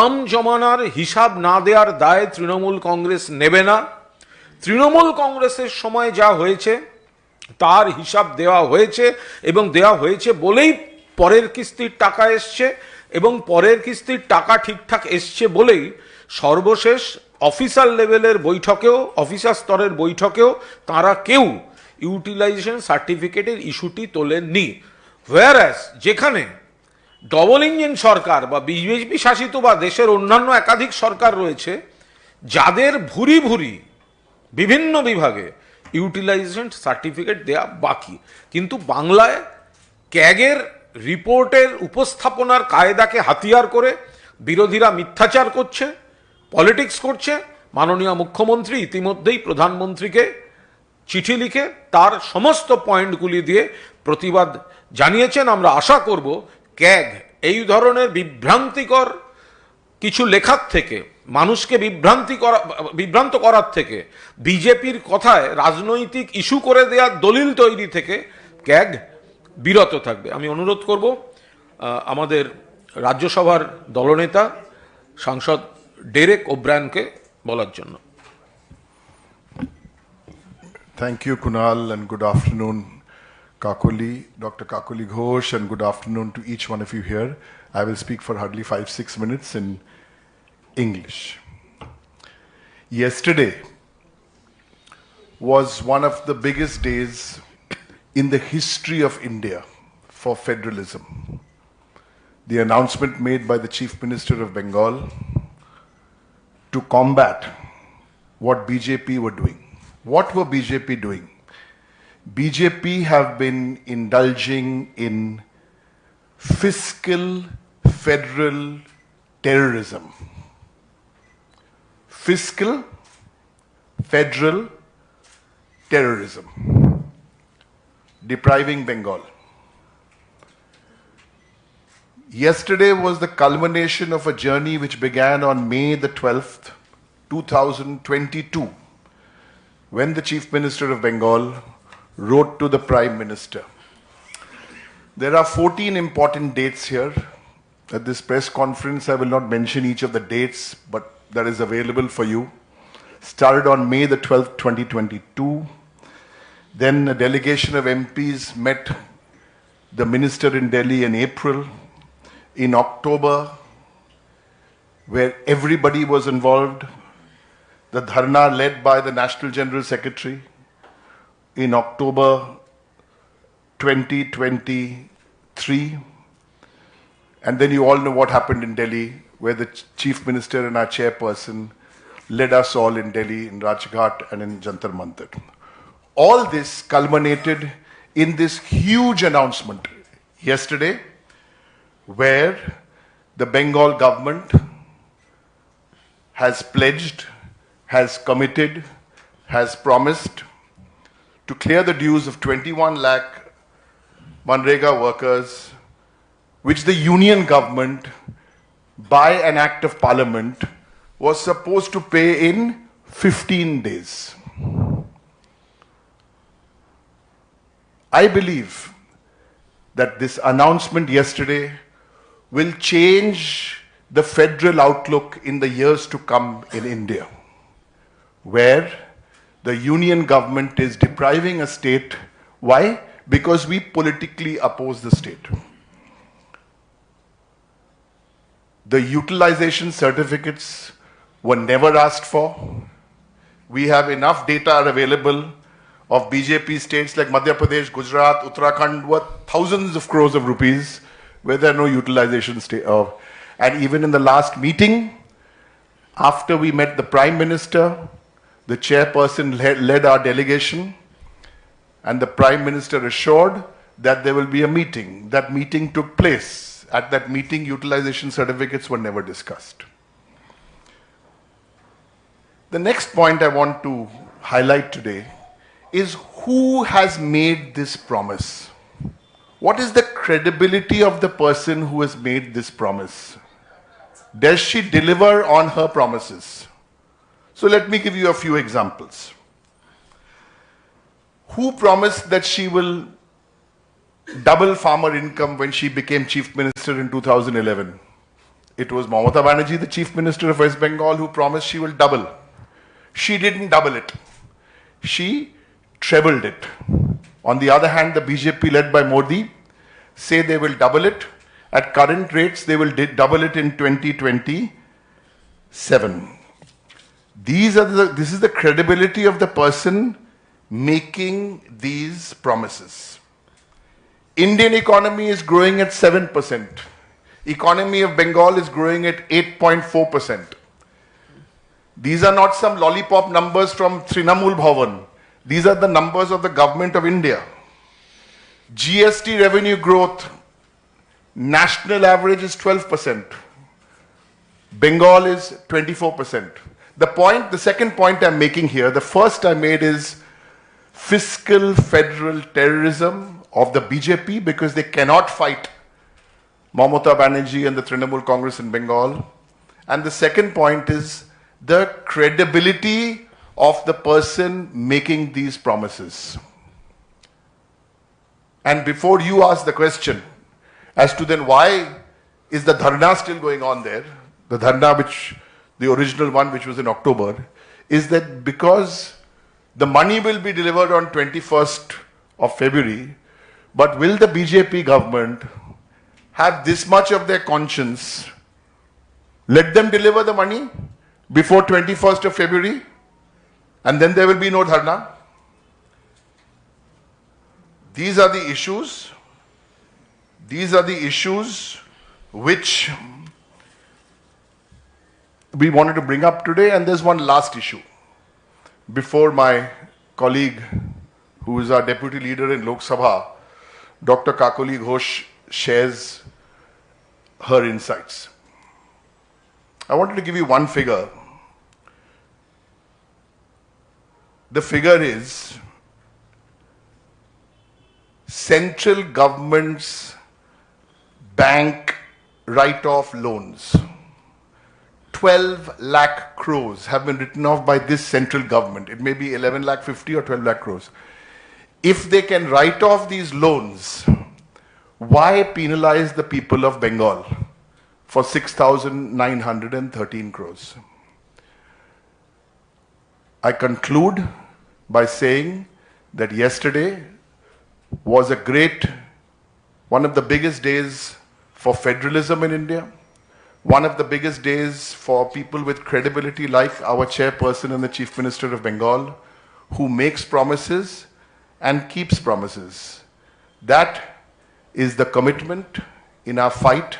আম জমানার হিসাব না দেওয়ার দায় তৃণমূল কংগ্রেস নেবে না। তৃণমূল কংগ্রেসের সময় যা হয়েছে তার হিসাব দেওয়া হয়েছে, এবং দেওয়া হয়েছে বলেই পরের কিস্তির টাকা এসছে, এবং পরের কিস্তির টাকা ঠিকঠাক এসছে বলেই সর্বশেষ অফিসার লেভেলের বৈঠকেও, অফিসার স্তরের বৈঠকেও তারা কেউ ইউটিলাইজেশন সার্টিফিকেটের ইস্যুটি তোলেননি। হোয়ারাস যেখানে ডবল ইঞ্জিন সরকার বা বিজেপি শাসিত বা দেশের অন্যান্য একাধিক সরকার রয়েছে যাদের ভুরি ভুরি বিভিন্ন বিভাগে ইউটিলাইজেশন সার্টিফিকেট দেয়া বাকি, কিন্তু বাংলায় ক্যাগের রিপোর্টের উপস্থাপনার কায়দাকে হাতিয়ার করে বিরোধীরা মিথ্যাচার করছে, পলিটিক্স করছে। মাননীয় মুখ্যমন্ত্রী ইতিমধ্যেই প্রধানমন্ত্রীকে চিঠি লিখে তার সমস্ত পয়েন্টগুলি দিয়ে প্রতিবাদ জানিয়েছেন। আমরা আশা করব ক্যাগ এই ধরনের বিভ্রান্তিকর কিছু লেখার থেকে, মানুষকে বিভ্রান্ত করার থেকে, বিজেপির কথায় রাজনৈতিক ইস্যু করে দেওয়ার দলিল তৈরি থেকে ক্যাগ বিরত থাকবে। আমি অনুরোধ করব আমাদের রাজ্যসভার দলনেতা সাংসদ ডেরেক ওব্রায়ানকে বলার জন্য। Thank you, Kunal, and good afternoon, Kakuli, Dr. Kakuli Ghosh, and good afternoon to each one of you here. I will speak for hardly 5-6 minutes in English. Yesterday was one of the biggest days in the history of India for federalism. The announcement made by the Chief Minister of Bengal to combat what BJP were doing. What were BJP doing? BJP have been indulging in fiscal federal terrorism. Fiscal federal terrorism. Depriving Bengal. Yesterday was the culmination of a journey which began on May the 12th, 2022, when the Chief Minister of Bengal wrote to the Prime Minister. There are 14 important dates here. At this press conference, I will not mention each of the dates, but that is available for you. Started on May the 12th, 2022. Then a delegation of MPs met the minister in Delhi in April. In October, where everybody was involved, the dharna led by the National General Secretary in October 2023. And then you all know what happened in Delhi, where the Chief Minister and our chairperson led us all in Delhi, in Rajghat and in Jantar Mantar. All this culminated in this huge announcement yesterday, where the Bengal government has pledged, has committed, has promised to clear the dues of 21 lakh Manrega workers, which the union government, by an act of parliament, was supposed to pay in 15 days. I believe that this announcement yesterday will change the federal outlook in the years to come in India, where the union government is depriving a state. Why? Because we politically oppose the state. The utilization certificates were never asked for. We have enough data available of BJP states like Madhya Pradesh, Gujarat, Uttarakhand worth thousands of crores of rupees where there are no utilization of. And even in the last meeting, after we met the Prime Minister, the chairperson led our delegation, and the Prime Minister assured that there will be a meeting. That meeting took place. At that meeting, utilization certificates were never discussed. The next point I want to highlight today is who has made this promise. What is the credibility of the person who has made this promise? Does she deliver on her promises? So let me give you a few examples. Who promised that she will double farmer income when she became chief minister in 2011? It was Mamata Banerjee, the Chief Minister of West Bengal, who promised she will double. She didn't double it. She trebled it. On the other hand, the BJP led by Modi say they will double it. At current rates, they will double it in 2027. This is the credibility of the person making these promises. Indian economy is growing at 7%. Economy of Bengal is growing at 8.4%. These are not some lollipop numbers from Trinamool Bhavan. These are the numbers of the government of India. GST revenue growth, national average is 12%. Bengal is 24%. The second point I'm making here, the first I made is fiscal federal terrorism of the BJP because they cannot fight Mamata Banerjee and the Trinamool Congress in Bengal. And the second point is the credibility of the person making these promises. And before you ask the question as to then why is the dharna still going on there, the dharna the original one which was in October, is that because the money will be delivered on 21st of February, but will the BJP government have this much of their conscience? Let them deliver the money before 21st of February and then there will be no dharna. These are the issues. These are the issues which we wanted to bring up today, and there's one last issue before my colleague who is our deputy leader in Lok Sabha, Dr. Kakali Ghosh, shares her insights. I wanted to give you one figure. The figure is central government's bank write-off loans. 12 lakh crores have been written off by this central government. It may be 11 lakh 50 or 12 lakh crores. If they can write off these loans, why penalize the people of Bengal for 6,913 crores? I conclude by saying that yesterday was one of the biggest days for federalism in India, one of the biggest days for people with credibility like our chairperson and the Chief Minister of Bengal, who makes promises and keeps promises. That is the commitment in our fight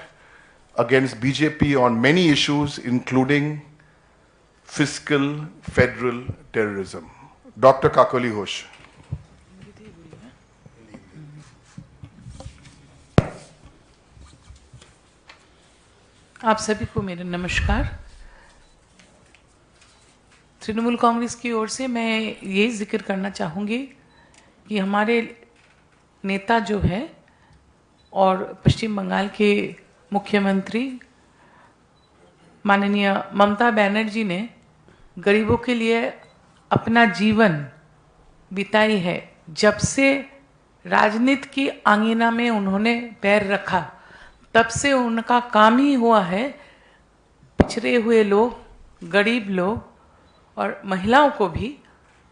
against BJP on many issues, including fiscal federal terrorism. Dr. Kakali Ghosh. आप सभी को मेरा नमस्कार। तृणमूल कांग्रेस की ओर से मैं ये जिक्र करना चाहूँगी कि हमारे नेता जो है और पश्चिम बंगाल के मुख्यमंत्री माननीय ममता बनर्जी ने गरीबों के लिए अपना जीवन बिताई है। जब से राजनीति की आंगीना में उन्होंने पैर रखा, तब से उनका काम ही हुआ है पिछड़े हुए लोग, गरीब लोग और महिलाओं को भी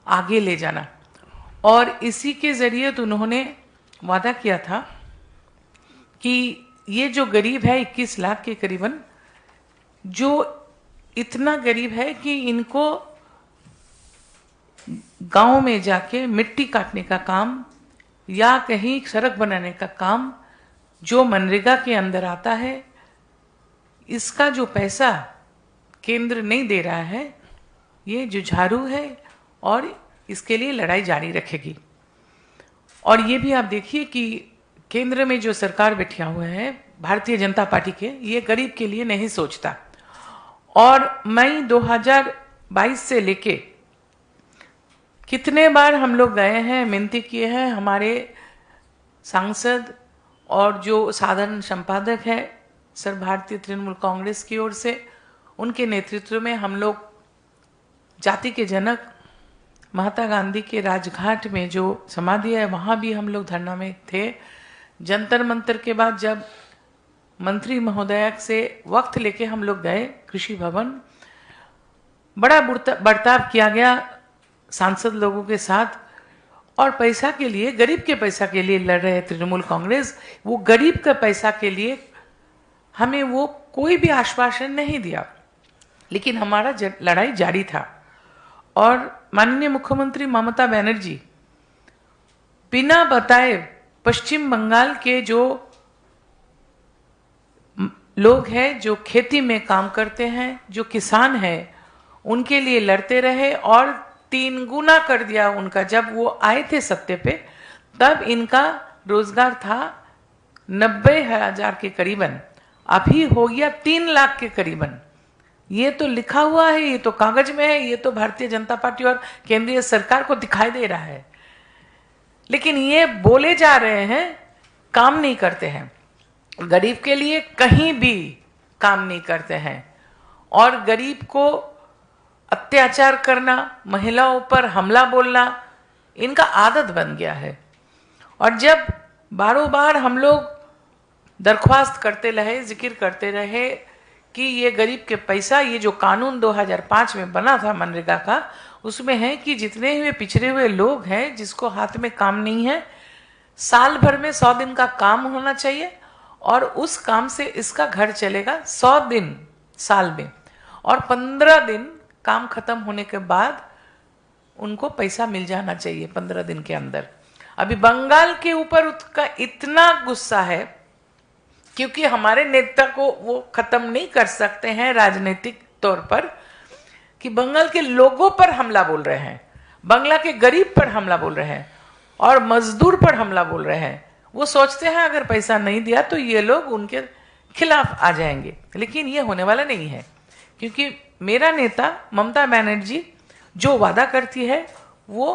आगे ले जाना। और इसी के ज़रिए तो उन्होंने वादा किया था कि ये जो गरीब है 21 लाख के करीबन, जो इतना गरीब है कि इनको गांव में जाके मिट्टी काटने का काम या कहीं सड़क बनाने का काम जो मनरेगा के अंदर आता है, इसका जो पैसा केंद्र नहीं दे रहा है, ये जुझारू है और इसके लिए लड़ाई जारी रखेगी। और ये भी आप देखिए कि केंद्र में जो सरकार बैठा हुआ है भारतीय जनता पार्टी के, ये गरीब के लिए नहीं सोचता। और मई 2022 से लेके कितने बार हम लोग गए हैं, मिनती किए हैं, हमारे सांसद और जो साधारण संपादक है सर्व भारतीय तृणमूल कांग्रेस की ओर से, उनके नेतृत्व में हम लोग जाति के जनक महात्मा गांधी के राजघाट में जो समाधि है वहाँ भी हम लोग धरना में थे। जंतर मंतर के बाद जब मंत्री महोदया से वक्त लेके हम लोग गए कृषि भवन। बड़ा बर्ताव किया गया सांसद लोगों के साथ, और पैसा के लिए, गरीब के पैसा के लिए लड़ रहे तृणमूल कांग्रेस। वो गरीब के पैसा के लिए हमें वो कोई भी आश्वासन नहीं दिया, लेकिन हमारा लड़ाई जारी था। और माननीय मुख्यमंत्री ममता बनर्जी बिना बताए पश्चिम बंगाल के जो लोग हैं, जो खेती में काम करते हैं, जो किसान हैं, उनके लिए लड़ते रहे और 3 गुना कर दिया उनका। जब वो आए थे सत्ते पे, तब इनका रोजगार था 90,000 के करीबन, अभी हो गया 3 लाख के करीबन। ये तो लिखा हुआ है, ये तो कागज में है, ये तो भारतीय जनता पार्टी और केंद्रीय सरकार को दिखाई दे रहा है, लेकिन ये बोले जा रहे हैं, काम नहीं करते हैं। गरीब के लिए कहीं भी काम नहीं करते हैं, और गरीब को अत्याचार करना, महिलाओं पर हमला बोलना इनका आदत बन गया है। और जब बारों बार हम लोग दरख्वास्त करते रहे, जिक्र करते रहे कि ये गरीब के पैसा, ये जो कानून 2005 में बना था मनरेगा का, उसमें है कि जितने हुए पिछड़े हुए लोग हैं जिसको हाथ में काम नहीं है, साल भर में 100 दिन का काम होना चाहिए, और उस काम से इसका घर चलेगा 100 दिन साल में, और 15 दिन काम खत्म होने के बाद उनको पैसा मिल जाना चाहिए 15 दिन के अंदर। अभी बंगाल के ऊपर उसका इतना गुस्सा है, क्योंकि हमारे नेता को वो खत्म नहीं कर सकते हैं राजनीतिक तौर पर, कि बंगाल के लोगों पर हमला बोल रहे हैं, बंगला के गरीब पर हमला बोल रहे हैं, और मजदूर पर हमला बोल रहे हैं। वो सोचते हैं अगर पैसा नहीं दिया तो ये लोग उनके खिलाफ आ जाएंगे, लेकिन ये होने वाला नहीं है, क्योंकि मेरा नेता ममता बनर्जी जो वादा करती है वो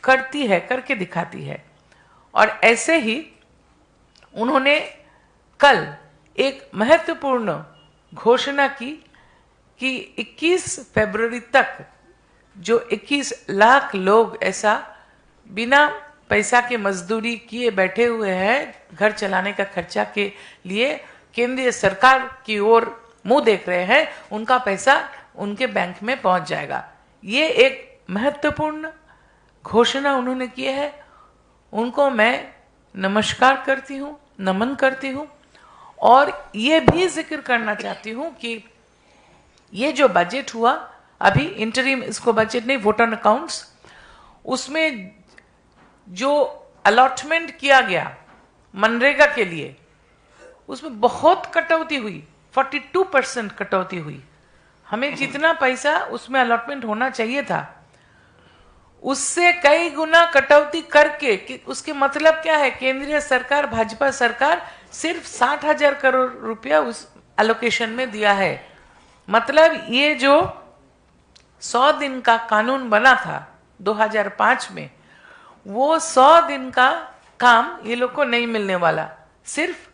करती है, करके दिखाती है। और ऐसे ही उन्होंने कल एक महत्वपूर्ण घोषणा की कि 21 फरवरी तक जो 21 लाख लोग ऐसा बिना पैसा के मजदूरी किए बैठे हुए हैं, घर चलाने का खर्चा के लिए केंद्रीय सरकार की ओर मुंह देख रहे हैं, उनका पैसा उनके बैंक में पहुंच जाएगा। ये एक महत्वपूर्ण घोषणा उन्होंने की है। उनको मैं नमस्कार करती हूँ, नमन करती हूँ, और ये भी जिक्र करना चाहती हूँ कि ये जो बजट हुआ अभी, इंटरिम इसको बजट नहीं, वोट ऑन अकाउंट्स, उसमें जो अलॉटमेंट किया गया मनरेगा के लिए, उसमें बहुत कटौती हुई, 42% कटौती हुई। हमें जितना पैसा उसमें अलॉटमेंट होना चाहिए था, उससे कई गुना कटौती करके, कि उसके मतलब क्या है, केंद्रीय सरकार, भाजपा सरकार सिर्फ 60,000 करोड़ रुपया उस एलोकेशन में दिया है। मतलब ये जो 100 दिन का कानून बना था 2005 में, वो 100 दिन का काम ये लोग को नहीं मिलने वाला, सिर्फ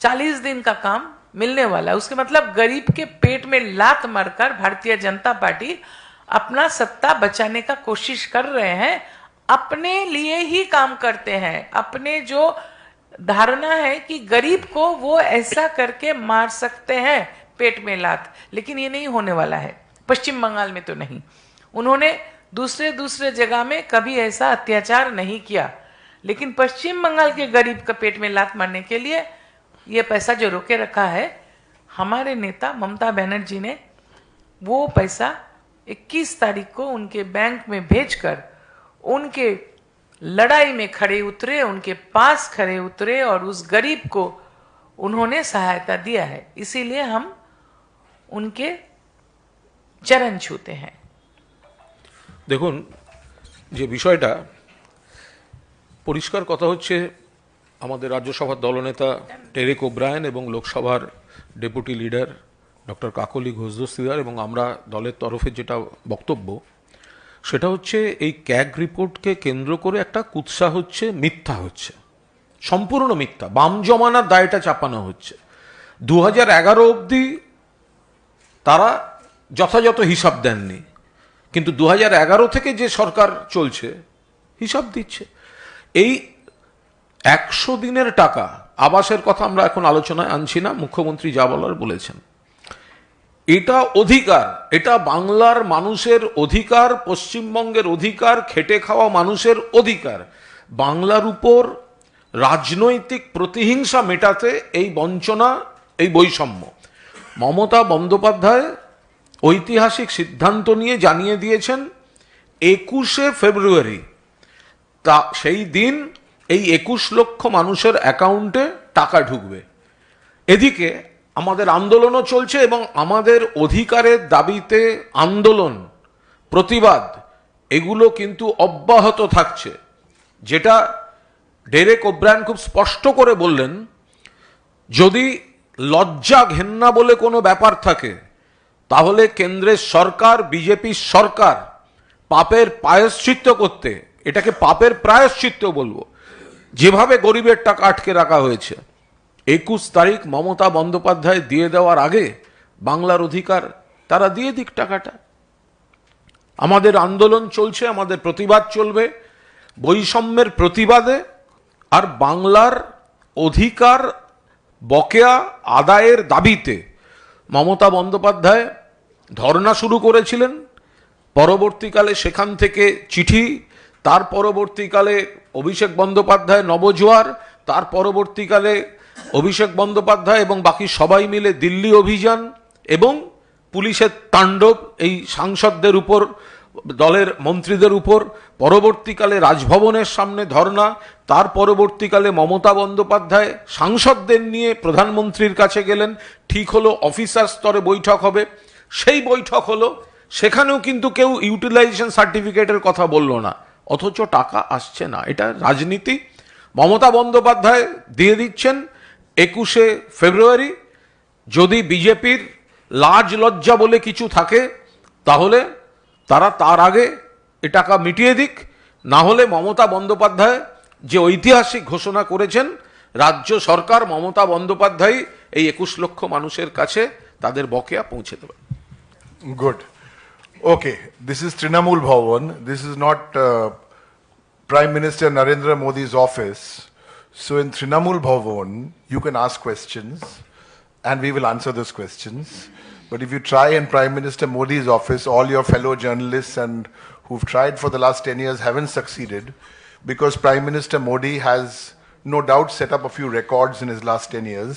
40 दिन का काम मिलने वाला। उसके मतलब गरीब के पेट में लात मारकर भारतीय जनता पार्टी अपना सत्ता बचाने का कोशिश कर रहे हैं, अपने लिए ही काम करते हैं। अपने जो धारणा है कि गरीब को वो ऐसा करके मार सकते हैं पेट में लात, लेकिन ये नहीं होने वाला है। पश्चिम बंगाल में तो नहीं, उन्होंने दूसरे जगह में कभी ऐसा अत्याचार नहीं किया, लेकिन पश्चिम बंगाल के गरीब का पेट में लात मारने के लिए ये पैसा जो रोके रखा है, हमारे नेता ममता बनर्जी ने वो पैसा 21 तारीख को उनके बैंक में भेजकर उनके लड़ाई में खड़े उतरे, उनके पास खड़े उतरे, और उस गरीब को उन्होंने सहायता दिया है। इसीलिए हम उनके चरण छूते हैं। দেখুন, যে বিষয়টা পরিষ্কার কথা হচ্ছে, আমাদের রাজ্যসভার দলনেতা টেরেক ওব্রায়েন এবং লোকসভার deputy leader doctor Kakoli Ghosh Dastidar এবং আমরা দলের তরফে যেটা বক্তব্য, সেটা হচ্ছে এই ক্যাগ রিপোর্টকে কেন্দ্র করে একটা কুৎসা হচ্ছে, মিথ্যা হচ্ছে, সম্পূর্ণ মিথ্যা। বাম জমানার দায়টা চাপানো হচ্ছে। 2011 অবধি তারা যথাযথ হিসাব দেননি, কিন্তু 2011 থেকে যে সরকার চলছে হিসাব দিচ্ছে। এই 100 দিনের টাকা আবাসের কথা আমরা এখন আলোচনায় আনছি না, মুখ্যমন্ত্রী যা বলার বলেছেন। এটা অধিকার, এটা বাংলার মানুষের অধিকার, পশ্চিমবঙ্গের অধিকার, খেটে খাওয়া মানুষের অধিকার। বাংলার উপর রাজনৈতিক প্রতিহিংসা মেটাতে এই বঞ্চনা, এই বৈষম্য। মমতা বন্দ্যোপাধ্যায় ঐতিহাসিক সিদ্ধান্ত নিয়ে জানিয়ে দিয়েছেন 21শে ফেব্রুয়ারি, তা সেই দিন এই 21 লক্ষ মানুষের অ্যাকাউন্টে টাকা ঢুকবে। এদিকে আমাদের আন্দোলনও চলছে এবং আমাদের অধিকারের দাবিতে আন্দোলন, প্রতিবাদ এগুলো কিন্তু অব্যাহত থাকছে। যেটা ডেরেক ওব্রায়ান খুব স্পষ্ট করে বললেন, যদি লজ্জা ঘেন্না বলে কোনো ব্যাপার থাকে তাহলে কেন্দ্রের সরকার, বিজেপির সরকার পাপের প্রায়শ্চিত্ত করতে, এটাকে পাপের প্রায়শ্চিত্ত বলবো, যেভাবে গরিবের টাকা আটকে রাখা হয়েছে, 21 তারিখ মমতা বন্দ্যোপাধ্যায় দিয়ে দেওয়ার আগে বাংলার অধিকার তারা দিয়ে দিক টাকাটা। আমাদের আন্দোলন চলছে, আমাদের প্রতিবাদ চলবে বৈষম্যের প্রতিবাদে, আর বাংলার অধিকার বকেয়া আদায়ের দাবিতে। মমতা বন্দ্যোপাধ্যায় ধর্ণা শুরু করেছিলেন, পরবর্তীকালে সেখান থেকে চিঠি, তার পরবর্তীকালে অভিষেক বন্দ্যোপাধ্যায় নবজোয়ার, তার পরবর্তীকালে অভিষেক বন্দ্যোপাধ্যায় এবং বাকি সবাই মিলে দিল্লি অভিযান এবং পুলিশের তাণ্ডব এই সাংসদদের উপর, দলের মন্ত্রীদের উপর, পরবর্তীকালে রাজভবনের সামনে ধর্ণা, তার পরবর্তীকালে মমতা বন্দ্যোপাধ্যায় সাংসদদের নিয়ে প্রধানমন্ত্রীর কাছে গেলেন, ঠিক হলো অফিসার স্তরে বৈঠক হবে, সেই বৈঠক হলো, সেখানেও কিন্তু কেউ ইউটিলাইজেশন সার্টিফিকেটের কথা বলল না, অথচ টাকা আসছে না। এটা রাজনীতি। মমতা বন্দ্যোপাধ্যায় দিয়ে দিচ্ছেন 21শে ফেব্রুয়ারি। যদি বিজেপির লাজ লজ্জা বলে কিছু থাকে তাহলে তারা তার আগে এ টাকা মিটিয়ে দিক, না হলে মমতা বন্দ্যোপাধ্যায় যে ঐতিহাসিক ঘোষণা করেছেন, রাজ্য সরকার, মমতা বন্দ্যোপাধ্যায় এই 21 লক্ষ মানুষের কাছে তাদের বকেয়া পৌঁছে দেবেন। Good. Okay, this is Trinamool Bhavan. This is not Prime Minister Narendra Modi's office. So in Trinamool Bhavan, you can ask questions and we will answer those questions. But if you try in Prime Minister Modi's office, all your fellow journalists and who've tried for the last 10 years haven't succeeded, because Prime Minister Modi has no doubt set up a few records in his last 10 years.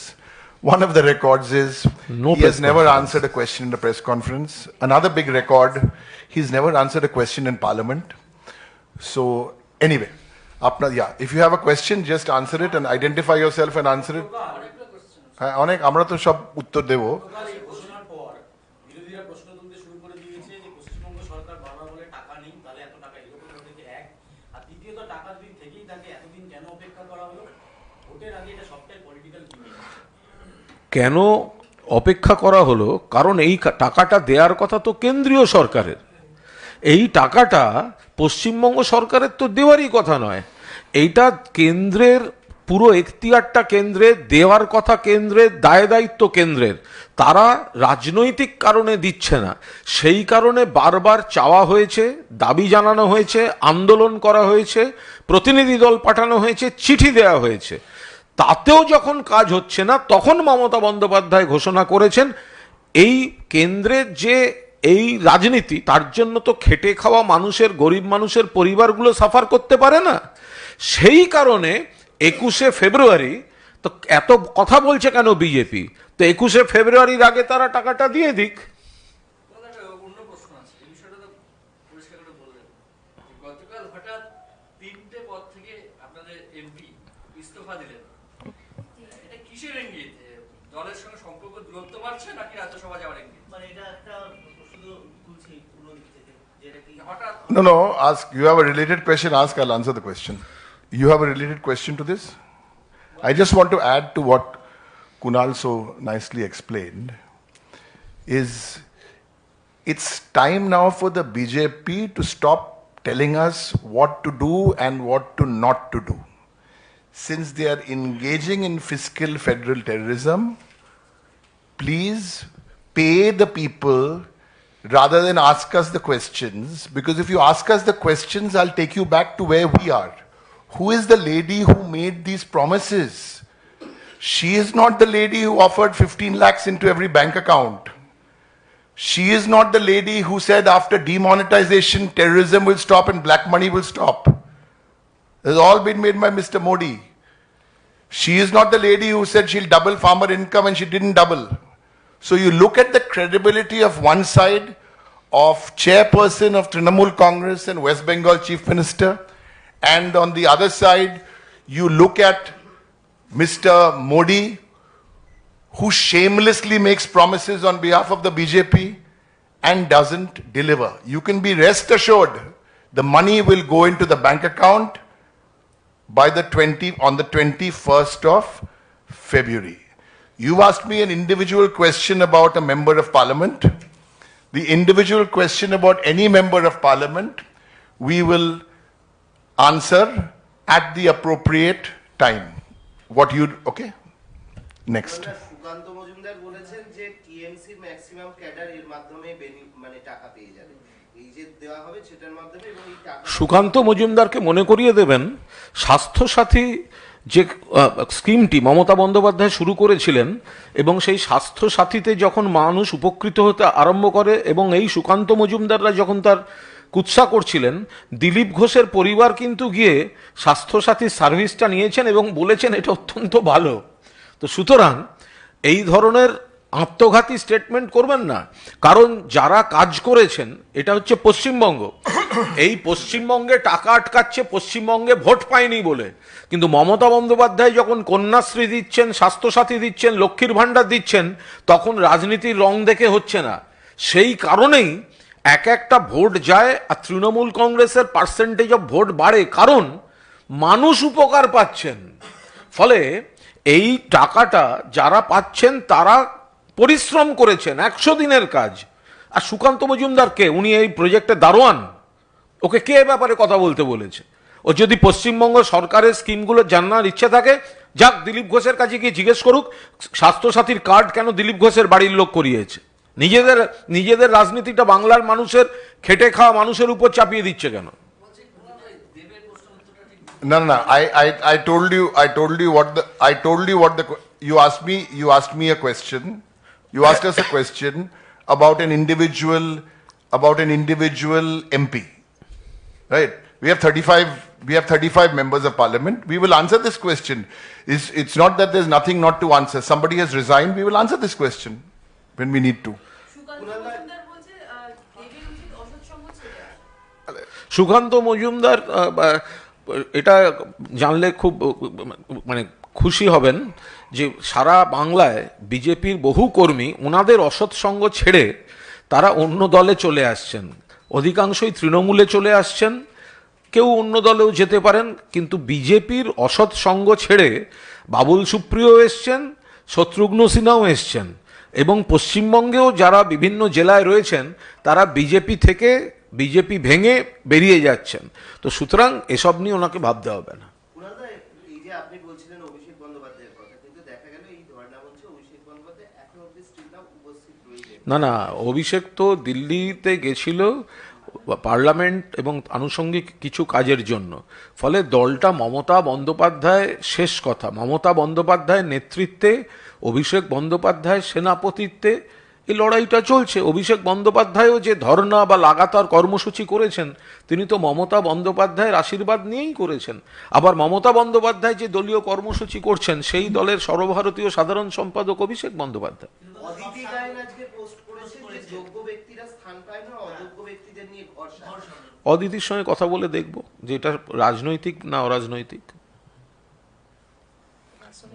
One of the records is he has never answered a question in a press conference. Another big record, he's never answered a question in Parliament. So anyway, if you have a question, just answer it and identify yourself and answer it. অনেক আমরা তো সব উত্তর দেব। কেন অপেক্ষা করা হলো? কারণ এই টাকাটা দেওয়ার কথা তো কেন্দ্রীয় সরকারের, এই টাকাটা পশ্চিমবঙ্গ সরকারের তো দেওয়ারই কথা নয়। এইটা কেন্দ্রের পুরো এখতিয়ারটা কেন্দ্রের, দেওয়ার কথা কেন্দ্রের, দায় দায়িত্ব কেন্দ্রের। তারা রাজনৈতিক কারণে দিচ্ছে না, সেই কারণে বারবার চাওয়া হয়েছে, দাবি জানানো হয়েছে, আন্দোলন করা হয়েছে, প্রতিনিধি দল পাঠানো হয়েছে, চিঠি দেওয়া হয়েছে। তাতেও যখন কাজ হচ্ছে না, তখন মমতা বন্দ্যোপাধ্যায় ঘোষণা করেছেন এই কেন্দ্রের যে এই রাজনীতি, তার জন্য তো খেটে খাওয়া মানুষের, গরিব মানুষের পরিবারগুলো সাফার করতে পারে না। সেই কারণে 21শে ফেব্রুয়ারি, তো এত কথা বলছে কেন বিজেপি? তো 21শে ফেব্রুয়ারির আগে তারা টাকাটা দিয়ে দিক। No, ask. You have a related question, ask, I'll answer the question. You have a related question to this? I just want to add to what Kunal so nicely explained, is it's time now for the BJP to stop telling us what to do and what to not to do. Since they are engaging in fiscal federal terrorism, please pay the people rather than ask us the questions, because if you ask us the questions, I'll take you back to where we are. Who is the lady who made these promises? She is not the lady who offered 15 lakhs into every bank account. She is not the lady who said after demonetization, terrorism will stop and black money will stop. This has all been made by Mr. Modi. She is not the lady who said she'll double farmer income and she didn't double. So you look at the credibility of one side of chairperson of Trinamool Congress and West Bengal Chief Minister, and on the other side, you look at Mr. Modi, who shamelessly makes promises on behalf of the BJP and doesn't deliver. You can be rest assured the money will go into the bank account by on the 21st of February. You asked me an individual question about a member of parliament. The individual question about any member of parliament, we will answer at the appropriate time. Okay? Next. Sukanta Majumdar বলেছেন যে টিএমসির maximum cadre এর মাধ্যমে মানে টাকা পেয়ে যাবে, এই যে দেওয়া হবে সেটার মাধ্যমে, এবং এই টাকা সুকান্ত মজুমদারকে মনে করিয়ে দেবেন স্বাস্থ্যসাথী যে স্কিমটি মমতা বন্দ্যোপাধ্যায় শুরু করেছিলেন, এবং সেই স্বাস্থ্যসাথীতে যখন মানুষ উপকৃত হতে আরম্ভ করে এবং এই সুকান্ত মজুমদাররা যখন তার কুৎসা করছিলেন, দিলীপ ঘোষের পরিবার কিন্তু গিয়ে স্বাস্থ্যসাথীর সার্ভিসটা নিয়েছেন এবং বলেছেন এটা অত্যন্ত ভালো। তো সুতরাং এই ধরনের আত্মঘাতী স্টেটমেন্ট করবেন না, কারণ যারা কাজ করেছেন এটা হচ্ছে পশ্চিমবঙ্গ। এই পশ্চিমবঙ্গে টাকা আটকাচ্ছে পশ্চিমবঙ্গে ভোট পায়নি বলে, কিন্তু মমতা বন্দ্যোপাধ্যায় যখন কন্যাশ্রী দিচ্ছেন, স্বাস্থ্যসাথী দিচ্ছেন, লক্ষ্মীর ভাণ্ডার দিচ্ছেন, তখন রাজনীতির রং দেখে হচ্ছে না। সেই কারণেই এক একটা ভোট যায় আর তৃণমূল কংগ্রেসের পার্সেন্টেজ অফ ভোট বাড়ে, কারণ মানুষ উপকার পাচ্ছেন। ফলে এই টাকাটা যারা পাচ্ছেন তারা পরিশ্রম করেছেন, 100 দিনের কাজ। আর সুকান্ত মজুমদারকে, উনি এই প্রজেক্টে দারোয়ান, ওকে কে ব্যাপারে কথা বলতে বলেছে? ও যদি পশ্চিমবঙ্গ সরকারের স্কিমগুলো জানার ইচ্ছে থাকে, যাক দিলীপ ঘোষের কাছে গিয়ে জিজ্ঞেস করুক স্বাস্থ্যসাথীর কার্ড কেন দিলীপ ঘোষের বাড়ির লোক করিয়েছে। নিজেদের রাজনীতিটা বাংলার মানুষের খেটে খাওয়া মানুষের উপর চাপিয়ে দিচ্ছে কেন? No. I told you what you asked me a question. You asked us a question about an individual MP, right? We have 35 members of parliament. We will answer this question. It's not that there's nothing not to answer. Somebody has resigned. We will answer this question when we need to. Sukanta Majumdar এটা জানলে খুব মানে খুশি হবেন যে সারা বাংলায় বিজেপির বহু কর্মী ওনাদের অসৎ সঙ্গ ছেড়ে তারা অন্য দলে চলে আসছেন, অধিকাংশই তৃণমূলে চলে আসছেন, কেউ অন্য দলেও যেতে পারেন, কিন্তু বিজেপির অসৎ সঙ্গ ছেড়ে বাবুল সুপ্রিয় এসছেন, শত্রুঘ্ন সিনহাও এসছেন, এবং পশ্চিমবঙ্গেও যারা বিভিন্ন জেলায় রয়েছেন তারা বিজেপি ভেঙে বেরিয়ে যাচ্ছেন। তো সুতরাং এসব নিয়ে ওনাকে ভাবতে হবে না। এই যে আপনি বলছিলেন অভিষেক বন্দ্যোপাধ্যায়ের কথা, কিন্তু দেখা গেল এই ধর্ণা মঞ্চে অভিষেক বন্দ্যোপাধ্যায় এখন অবধি স্টিল নাও উপস্থিত রয়েছেন। না, অভিষেক তো দিল্লিতে গেছিল পার্লামেন্ট এবং আনুষঙ্গিক কিছু কাজের জন্য। ফলে দলটা মমতা বন্দ্যোপাধ্যায় শেষ কথা, মমতা বন্দ্যোপাধ্যায়ের নেতৃত্বে, অভিষেক বন্দ্যোপাধ্যায় সেনাপতিত্বে এই লড়াইটা চলছে। অভিষেক বন্দ্যোপাধ্যায়ও যে ধর্ণা বা লাগাতার কর্মসূচি করেছেন, তিনি তো মমতা বন্দ্যোপাধ্যায়ের আশীর্বাদ নিয়েই করেছেন। আবার মমতা বন্দ্যোপাধ্যায় যে দলীয় কর্মসূচি করছেন, সেই দলের সর্বভারতীয় সাধারণ সম্পাদক অভিষেক বন্দ্যোপাধ্যায়। অদিতি গায়েন আজকে পোস্ট করেছে যে যোগ্য ব্যক্তিরা স্থান পায় না, অযোগ্য ব্যক্তিদের নিয়ে ভরসা। অদিতির সঙ্গে কথা বলে দেখব যে এটা রাজনৈতিক না অরাজনৈতিক।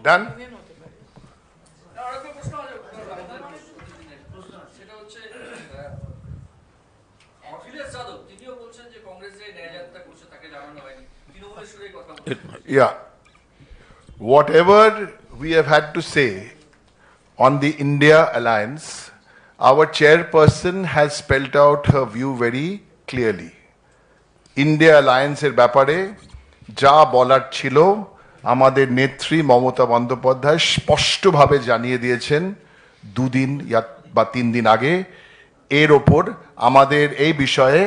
ডান। Yeah. Whatever we have had to say on the India alliance, our chairperson has spelled out her view very clearly. India alliance এর ব্যাপারে যা বলার ছিল আমাদের নেত্রী মমতা বন্দ্যোপাধ্যায় স্পষ্টভাবে জানিয়ে দিয়েছেন 2 দিন বা 3 দিন আগে। এর ওপর আমাদের এই বিষয়ে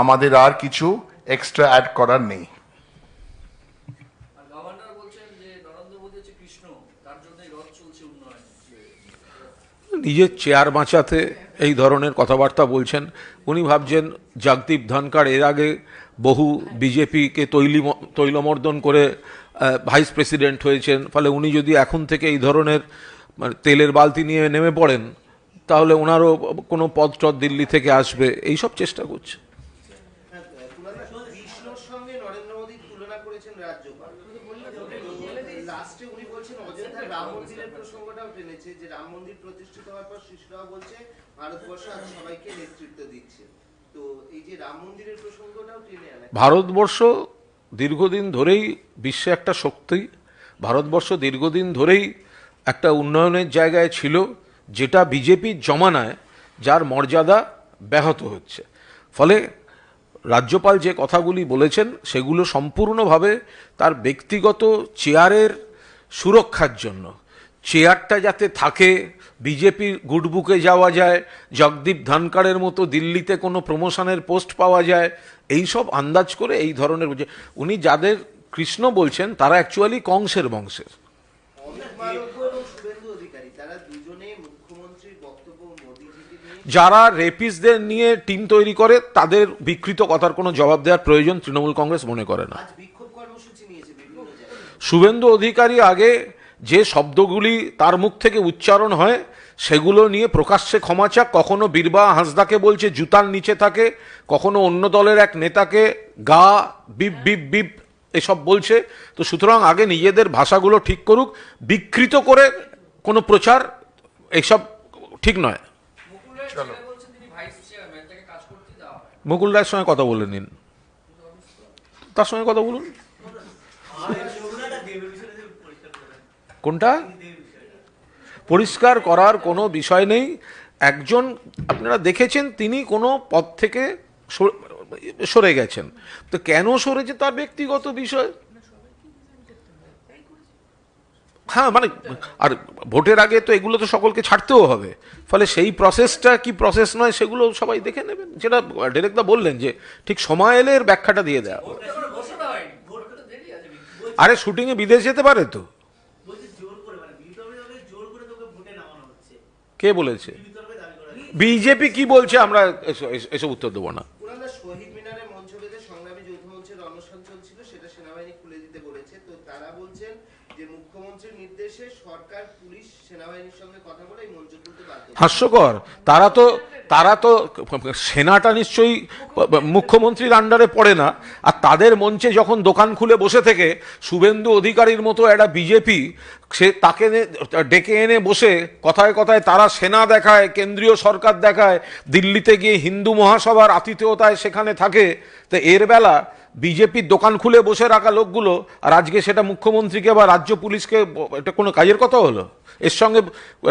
আমাদের আর কিছু এক্সট্রা অ্যাড করার নেই। নিজের চেয়ার বাঁচাতে এই ধরনের কথাবার্তা বলছেন। উনি ভাবছেন জগদীপ ধনখড় এর আগে বহু বিজেপিকে তৈলমর্দন করে ভাইস প্রেসিডেন্ট হয়েছেন, ফলে উনি যদি এখন থেকে এই ধরনের মানে তেলের বালতি নিয়ে নেমে পড়েন তাহলে ওনারও কোনো পদ টদ দিল্লি থেকে আসবে, এইসব চেষ্টা করছে। কৃষ্ণর সঙ্গে নরেন্দ্র মোদী তুলনা করেছেন রাজ্যপাল। লাস্টে উনি বলছেন অযোধ্যার রাম মন্দিরের প্রসঙ্গটাও টেনেছে, যে রাম মন্দির প্রতিষ্ঠিত হওয়ার পর শিশুরাও বলছে ভারতবর্ষ আজ সবাইকে নেতৃত্ব দিচ্ছে। তো এই যে রাম মন্দিরের প্রসঙ্গটাও টেনে আনে। ভারতবর্ষ দীর্ঘদিন ধরেই বিশ্বে একটা শক্তি, ভারতবর্ষ দীর্ঘদিন ধরেই একটা উন্নয়নের জায়গায় ছিল, যেটা বিজেপির জমানায় যার মর্যাদা ব্যাহত হচ্ছে। ফলে রাজ্যপাল যে কথাগুলি বলেছেন সেগুলো সম্পূর্ণভাবে তার ব্যক্তিগত চেয়ারের সুরক্ষার জন্য, চেয়ারটা যাতে থাকে, বিজেপির গুডবুকে যাওয়া যায়, জগদীপ ধনখড়ের মতো দিল্লিতে কোনো প্রমোশনের পোস্ট পাওয়া যায়, এই সব আন্দাজ করে এই ধরনের উনি যাদের কৃষ্ণ বলছেন তারা অ্যাকচুয়ালি কংসের বংশের। যারা রেপিস্টদের নিয়ে টিম তৈরি করে তাদের বিকৃত কথার কোনো জবাব দেওয়ার প্রয়োজন তৃণমূল কংগ্রেস মনে করে না। শুভেন্দু অধিকারী আগে যে শব্দগুলি তার মুখ থেকে উচ্চারণ হয় সেগুলো নিয়ে প্রকাশ্যে ক্ষমা চাক। কখনো বীরবা হাঁসদাকে বলছে জুতার নিচে থাকে, কখনো অন্য দলের এক নেতাকে গা বিপ বিপ বিপ এসব বলছে। তো সুতরাং আগে নিজেদের ভাষাগুলো ঠিক করুক, বিকৃত করে কোনো প্রচার এইসব ঠিক নয়। মুকুল রায়ের সঙ্গে কথা বলে নিন, তার সঙ্গে কথা বলুন। কোনটা পরিষ্কার করার কোনো বিষয় নেই। একজন আপনারা দেখেছেন তিনি কোনো পদ থেকে সরে গেছেন, তো কেন সরেছে তার ব্যক্তিগত বিষয়। হ্যাঁ মানে আর ভোটের আগে তো এগুলো তো সকলকে ছাড়তেও হবে, ফলে সেই প্রসেসটা কি প্রসেস নয় সেগুলো সবাই দেখে নেবেন। যেটা ডিরেক্টর বললেন যে ঠিক সময় এলে এর ব্যাখ্যাটা দিয়ে দেওয়া। আরে শুটিংয়ে বিদেশ যেতে পারে তো, কে বলেছে? বিজেপি কি বলছে আমরা এসব উত্তর দেবো না। শহীদ মিনারে মঞ্চ বেঁধে সংগ্রামী যৌথ মঞ্চের অনশন চলছিল, সেটা সেনাবাহিনী খুলে দিতে বলেছে। তো তারা বলছেন যে মুখ্যমন্ত্রীর নির্দেশে সরকার, পুলিশ, সেনাবাহিনীর সঙ্গে কথা বলে এই মঞ্চ খুলতে বাধ্য। হাস্যকর। তারা তো সেনাটা নিশ্চয়ই মুখ্যমন্ত্রীর আন্ডারে পড়ে না, আর তাদের মঞ্চে যখন দোকান খুলে বসে থেকে শুভেন্দু অধিকারীর মতো একটা বিজেপি সে তাকে ডেকে এনে বসে কথায় কথায় তারা সেনা দেখায়, কেন্দ্রীয় সরকার দেখায়, দিল্লিতে গিয়ে হিন্দু মহাসভার আতিথেয়তায় সেখানে থাকে। তো এর বেলা বিজেপির দোকান খুলে বসে রাখা লোকগুলো আর আজকে সেটা মুখ্যমন্ত্রীকে বা রাজ্য পুলিশকে, এটা কোনো কাজের কথা হলো? এর সঙ্গে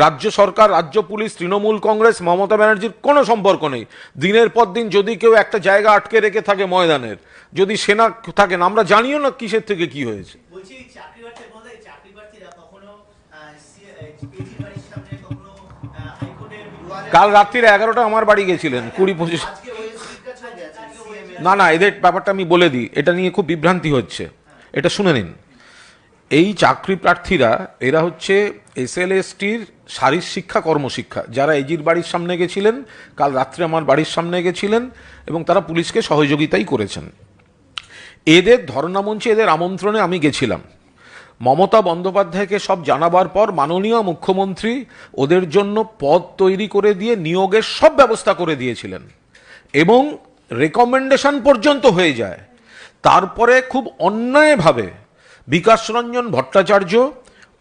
রাজ্য সরকার, রাজ্য পুলিশ, তৃণমূল কংগ্রেস, মমতা ব্যানার্জির কোনো সম্পর্ক নেই। দিনের পর দিন যদি কেউ একটা জায়গা আটকে রেখে থাকে ময়দানের, যদি সেনা থাকে না, আমরা জানিও না কিসের থেকে কি হয়েছে। কাল রাত্রির 11টা আমার বাড়ি গেছিলেন 20-25। না এদের ব্যাপারটা আমি বলে দিই, এটা নিয়ে খুব বিভ্রান্তি হচ্ছে, এটা শুনে নিন। এই চাকরি প্রার্থীরা এরা হচ্ছে SLSTর শারীর শিক্ষা কর্মশিক্ষা, যারা এজির বাড়ির সামনে গেছিলেন, কাল রাত্রে আমার বাড়ির সামনে গেছিলেন এবং তারা পুলিশকে সহযোগিতাই করেছেন। এদের ধর্ণা মঞ্চে এদের আমন্ত্রণে আমি গেছিলাম। মমতা বন্দ্যোপাধ্যায়কে সব জানাবার পর মাননীয় মুখ্যমন্ত্রী ওদের জন্য পদ তৈরি করে দিয়ে নিয়োগের সব ব্যবস্থা করে দিয়েছিলেন এবং রেকমেন্ডেশন পর্যন্ত হয়ে যায়। তারপরে খুব অন্যায়ভাবে বিকাশ রঞ্জন ভট্টাচার্য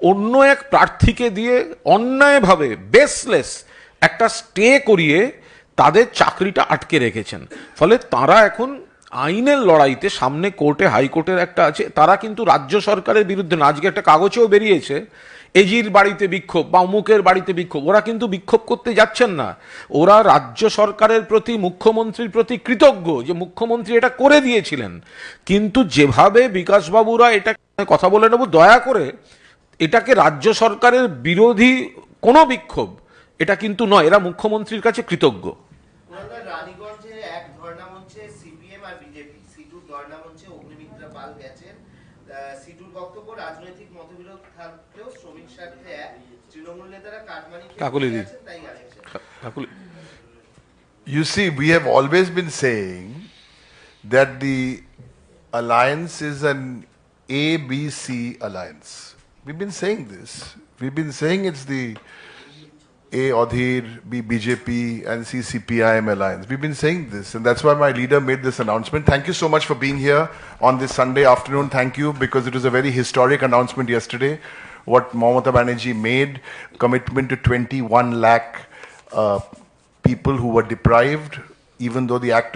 অন্য এক প্রার্থীকে দিয়ে অন্যায়ভাবে বেসলেস একটা স্টে করিয়ে তাদের চাকরিটা আটকে রেখেছেন। ফলে তারা এখন আইনের লড়াইতে সামনে কোর্টে, হাইকোর্টের একটা আছে, তারা কিন্তু রাজ্য সরকারের বিরুদ্ধে না। আজকে একটা কাগজেও বেরিয়েছে এজির বাড়িতে বিক্ষোভ বা অমুকের বাড়িতে বিক্ষোভ, ওরা কিন্তু বিক্ষোভ করতে যাচ্ছেন না, ওরা রাজ্য সরকারের প্রতি, মুখ্যমন্ত্রীর প্রতি কৃতজ্ঞ যে মুখ্যমন্ত্রী এটা করে দিয়েছিলেন। কিন্তু যেভাবে বিকাশবাবুরা এটা কথা বলে নেব, দয়া করে এটাকে রাজ্য সরকারের বিরোধী কোনো বিক্ষোভ এটা কিন্তু নয়, এরা মুখ্যমন্ত্রীর কাছে কৃতজ্ঞ। রানীগঞ্জে এক ধর্ণা মঞ্চে সিপিএম আর বিজেপি, সিটুর ধর্ণা মঞ্চে অগ্নিমিত্রা পাল গেছেন, সিটুর বক্তব্য রাজনৈতিক মতবিরোধ থাকলেও শ্রমিক স্বার্থে এক, তৃণমূল নেতারা কাটমানি কাকুলি দি। আছেন তাই আরেকজন। Kakuli You see, we have always been saying that the alliance is an ABC alliance. We've been saying this. We've been saying it's the A Odhir, B BJP, and C CPIM alliance. We've been saying this, and that's why my leader made this announcement. Thank you so much for being here on this Sunday afternoon. Thank you, because it was a very historic announcement yesterday. What Mamata Banerjee made, commitment to 21 lakh people who were deprived, even though the act of